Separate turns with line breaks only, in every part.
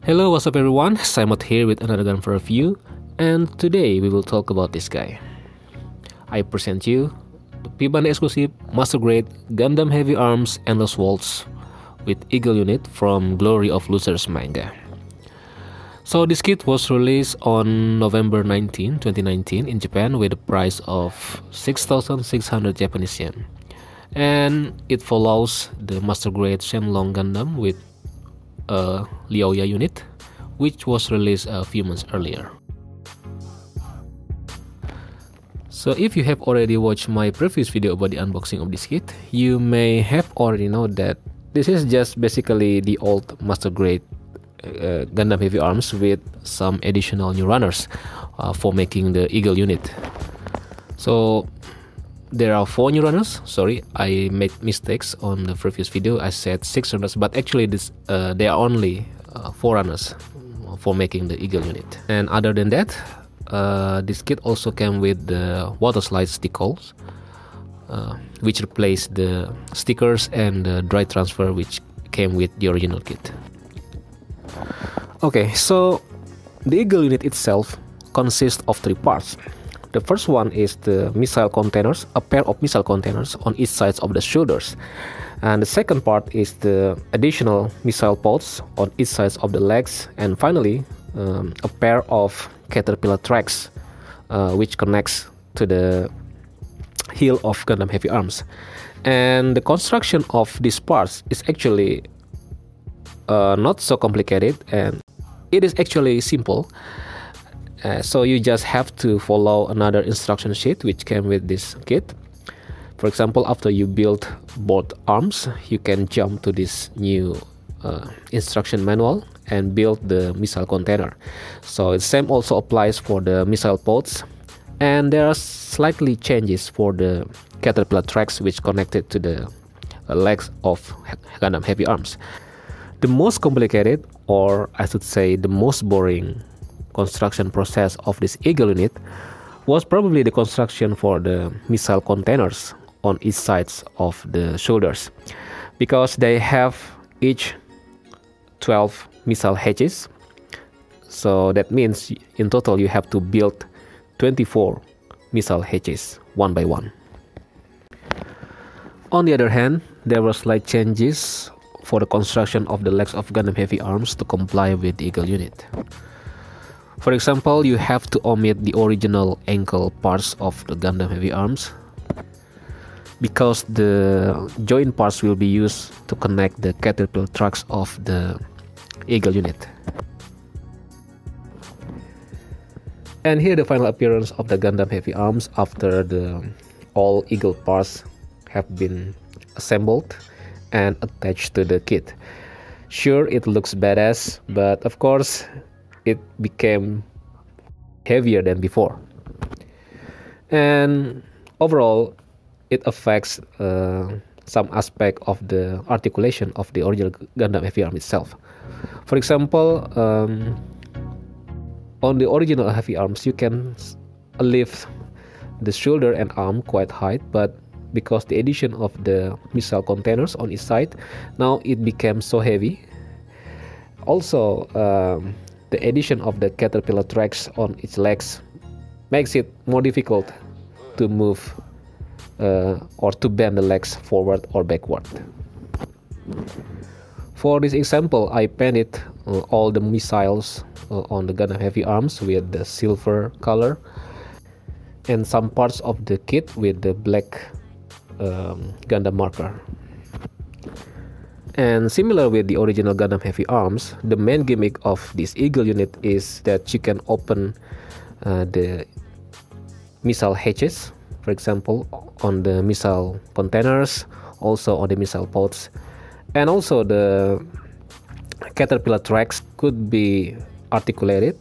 Hello, what's up everyone? Simon here with another gun for review, and today we will talk about this guy. I present you the P-Bandai exclusive Master Grade Gundam Heavyarms Endless Waltz with Igel unit from Glory of Losers manga. So this kit was released on November 19, 2019 in Japan with a price of 6,600 Japanese yen. And it follows the Master Grade Shenlong Gundam with a Liaoya unit, which was released a few months earlier. So if you have already watched my previous video about the unboxing of this kit, you may have already know that this is just basically the old Master Grade Gundam Heavyarms with some additional new runners for making the Igel unit. So there are 4 new runners. Sorry, I made mistakes on the previous video. I said 6 runners, but actually there are only 4 runners for making the Igel unit. And other than that, this kit also came with the water slide decals, which replaced the stickers and the dry transfer which came with the original kit. Okay, so the Igel unit itself consists of 3 parts. The first one is the missile containers, a pair of missile containers on each side of the shoulders. And the second part is the additional missile pods on each side of the legs. And finally, a pair of caterpillar tracks, which connects to the heel of Gundam Heavyarms. And the construction of these parts is actually not so complicated, and it is actually simple. So you just have to follow another instruction sheet which came with this kit. For example, after you build both arms, you can jump to this new instruction manual and build the missile container. So the same also applies for the missile pods, and there are slightly changes for the caterpillar tracks which connected to the legs of Gundam Heavyarms. The most complicated, or I should say the most boring construction process of this Igel unit was probably the construction for the missile containers on each sides of the shoulders, because they have each 12 missile hatches. So that means in total you have to build 24 missile hatches one by one. On the other hand, there were slight changes for the construction of the legs of Gundam Heavyarms to comply with the Igel unit. For example, you have to omit the original ankle parts of the Gundam Heavyarms, because the joint parts will be used to connect the caterpillar tracks of the Igel unit. And here the final appearance of the Gundam Heavyarms after all Igel parts have been assembled and attached to the kit. Sure, it looks badass, but of course it became heavier than before, and overall it affects some aspect of the articulation of the original Gundam Heavyarm itself. For example, on the original Heavyarms you can lift the shoulder and arm quite high, but because the addition of the missile containers on each side, now it became so heavy. Also, the addition of the caterpillar tracks on its legs makes it more difficult to move or to bend the legs forward or backward. For this example, I painted all the missiles on the Gundam Heavyarms with the silver color, and some parts of the kit with the black Gundam marker. And similar with the original Gundam Heavyarms, the main gimmick of this Igel unit is that you can open the missile hatches, for example on the missile containers, also on the missile pods, and also the caterpillar tracks could be articulated,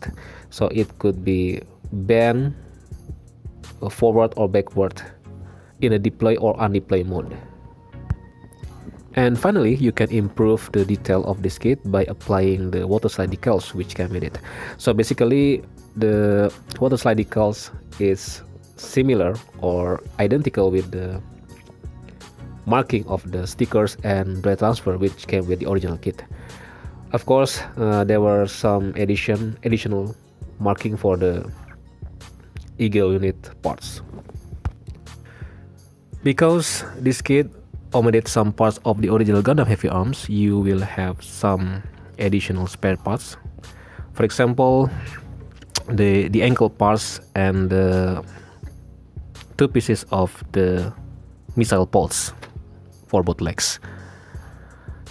so it could be bent forward or backward in a deploy or undeploy mode. And finally, you can improve the detail of this kit by applying the water slide decals which came with it. So basically, the water slide decals is similar or identical with the marking of the stickers and dry transfer which came with the original kit. Of course, there were some additional marking for the Igel unit parts. Because this kit omitted some parts of the original Gundam Heavyarms, you will have some additional spare parts. For example, the ankle parts and the 2 pieces of the missile poles for both legs.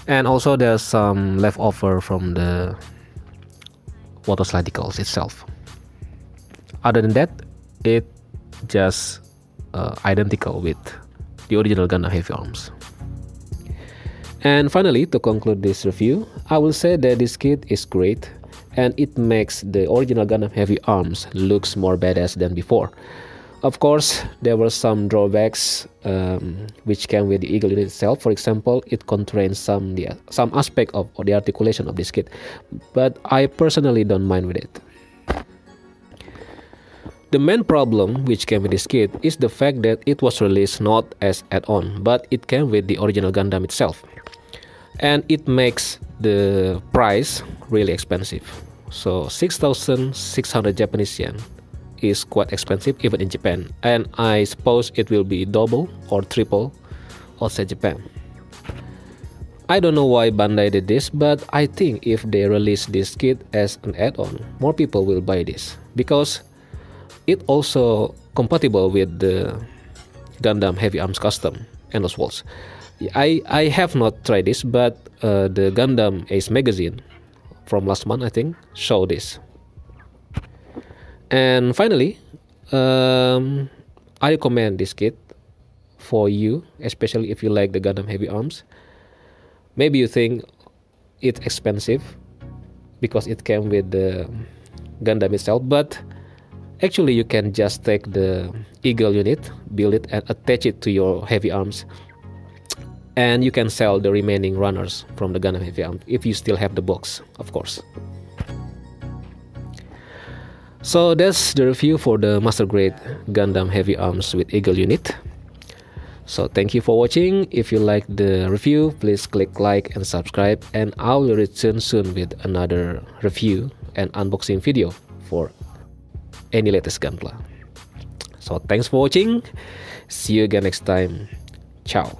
And also there's some leftover from the water slidicals itself. Other than that, it just identical with the original Gundam Heavyarms. And finally, to conclude this review, I will say that this kit is great and it makes the original Gundam Heavyarms looks more badass than before. Of course, there were some drawbacks which came with the Igel unit itself. For example, it contains some aspect of the articulation of this kit, but I personally don't mind with it. The main problem which came with this kit is the fact that it was released not as add-on, but it came with the original Gundam itself. And it makes the price really expensive. So 6,600 Japanese yen is quite expensive even in Japan. And I suppose it will be double or triple outside Japan. I don't know why Bandai did this, but I think if they release this kit as an add-on, more people will buy this. Because it also compatible with the Gundam Heavyarms Custom and those walls. I have not tried this, but the Gundam Ace magazine from last month, I think, show this. And finally, I recommend this kit for you, especially if you like the Gundam Heavyarms. Maybe you think it's expensive because it came with the Gundam itself, but actually you can just take the Igel unit, build it and attach it to your Heavyarms, and you can sell the remaining runners from the Gundam Heavyarms if you still have the box, of course. So that's the review for the Master Grade Gundam Heavyarms with Igel unit. So thank you for watching. If you like the review, please click like and subscribe, and I will return soon with another review and unboxing video for any latest Gunpla. So thanks for watching. See you again next time. Ciao.